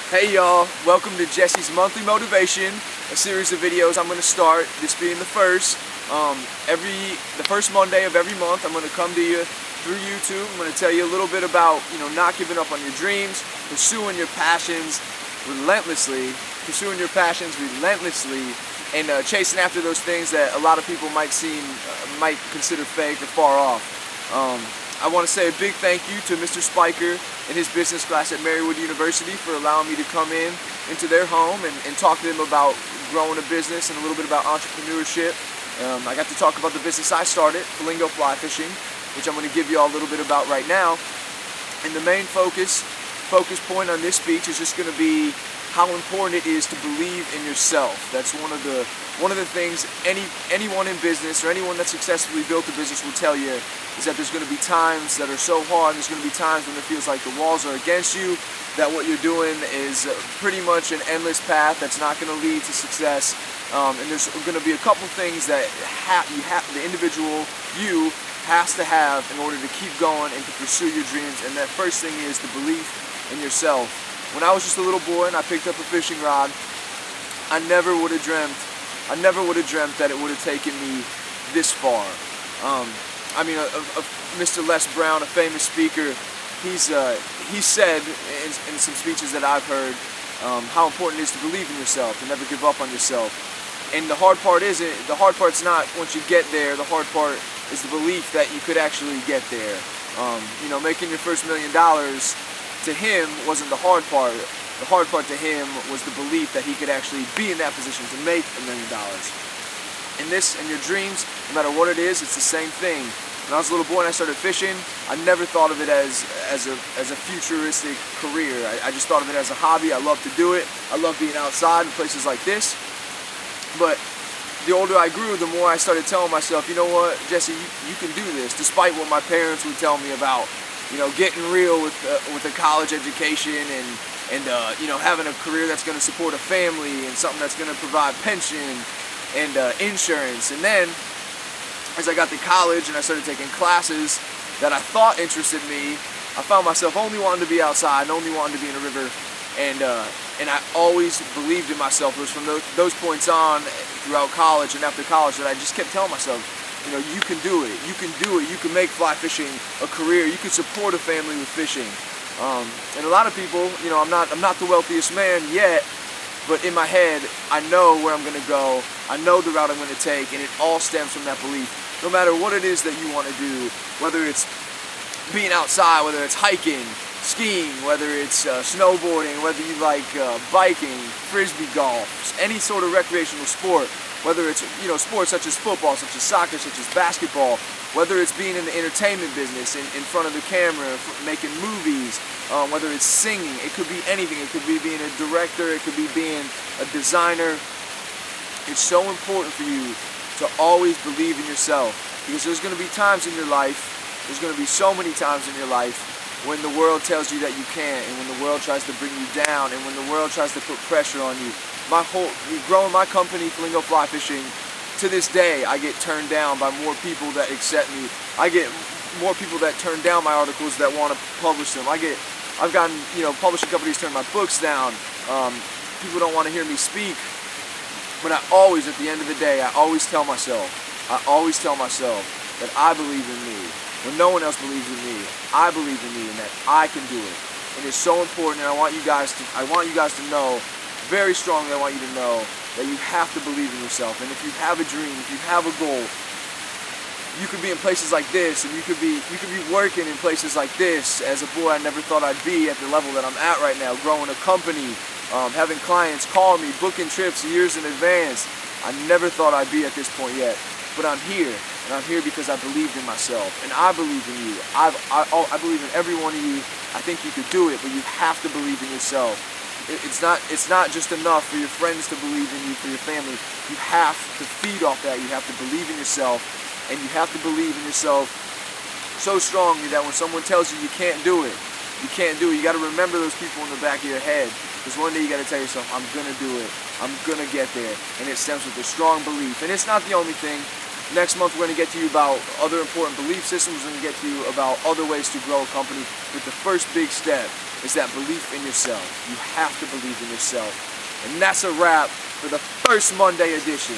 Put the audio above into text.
Hey y'all, welcome to Jesse's Monthly Motivation, a series of videos I'm going to start, this being the first. The first Monday of every month I'm going to come to you through YouTube. I'm going to tell you a little bit about, not giving up on your dreams, pursuing your passions relentlessly, and chasing after those things that a lot of people might consider fake or far off. I want to say a big thank you to Mr. Spiker and his business class at Marywood University for allowing me to come into their home and talk to them about growing a business and a little bit about entrepreneurship. I got to talk about the business I started, Flamingo Fly Fishing, which I'm going to give you all a little bit about right now. And the main focus point on this speech is just going to be how important it is to believe in yourself. That's one of the things anyone in business or anyone that successfully built a business will tell you, is that there's going to be times that are so hard, and there's going to be times when it feels like the walls are against you, that what you're doing is pretty much an endless path that's not going to lead to success. And there's going to be a couple things that the individual you has to have in order to keep going and to pursue your dreams. And that first thing is the belief in yourself. When I was just a little boy and I picked up a fishing rod, I never would have dreamt that it would have taken me this far. Mr. Les Brown, a famous speaker, he said in some speeches that I've heard how important it is to believe in yourself, to never give up on yourself. And the hard part's not once you get there. The hard part is the belief that you could actually get there. Making your first $1 million, to him wasn't the hard part. The hard part to him was the belief that he could actually be in that position to make $1 million. In your dreams, no matter what it is, it's the same thing. When I was a little boy and I started fishing, I never thought of it as a futuristic career. I just thought of it as a hobby. I love to do it. I love being outside in places like this. But the older I grew, the more I started telling myself, you know what, Jesse, you can do this, despite what my parents would tell me about, getting real with a college education and having a career that's going to support a family and something that's going to provide pension and insurance. And then as I got to college and I started taking classes that I thought interested me, I found myself only wanting to be outside and only wanting to be in a river. And I always believed in myself. It was from those points on throughout college and after college that I just kept telling myself, you can do it. You can do it. You can make fly fishing a career. You can support a family with fishing. And a lot of people, I'm not the wealthiest man yet, but in my head, I know where I'm going to go. I know the route I'm going to take, and it all stems from that belief. No matter what it is that you want to do, whether it's being outside, whether it's hiking, skiing, whether it's snowboarding, whether you like biking, frisbee golf, any sort of recreational sport, whether it's sports such as football, such as soccer, such as basketball, whether it's being in the entertainment business, in front of the camera, making movies, whether it's singing, it could be anything. It could be being a director, it could be being a designer. It's so important for you to always believe in yourself, because there's going to be times in your life, there's going to be so many times in your life when the world tells you that you can't, and when the world tries to bring you down, and when the world tries to put pressure on you. Growing my company, Flamingo Fly Fishing, to this day, I get turned down by more people that accept me. I get more people that turn down my articles that want to publish them. I've gotten, publishing companies turn my books down. People don't want to hear me speak. But I always, at the end of the day, I always tell myself that I believe in me. When no one else believes in me, I believe in me and that I can do it. And it's so important, and I want you guys to know, very strongly I want you to know, that you have to believe in yourself. And if you have a dream, if you have a goal, you could be in places like this, and you could be working in places like this. As a boy, I never thought I'd be at the level that I'm at right now, growing a company, having clients call me, booking trips years in advance. I never thought I'd be at this point yet, but I'm here, and I'm here because I believed in myself, and I believe in you. I believe in every one of you. I think you could do it, but you have to believe in yourself. It's not just enough for your friends to believe in you, for your family. You have to feed off that. You have to believe in yourself, and you have to believe in yourself so strongly that when someone tells you you can't do it, you can't do it. You got to remember those people in the back of your head. Because one day you got to tell yourself, I'm going to do it. I'm going to get there. And it stems with a strong belief. And it's not the only thing. Next month we're going to get to you about other important belief systems. We're going to get to you about other ways to grow a company. But the first big step is that belief in yourself. You have to believe in yourself. And that's a wrap for the first Monday edition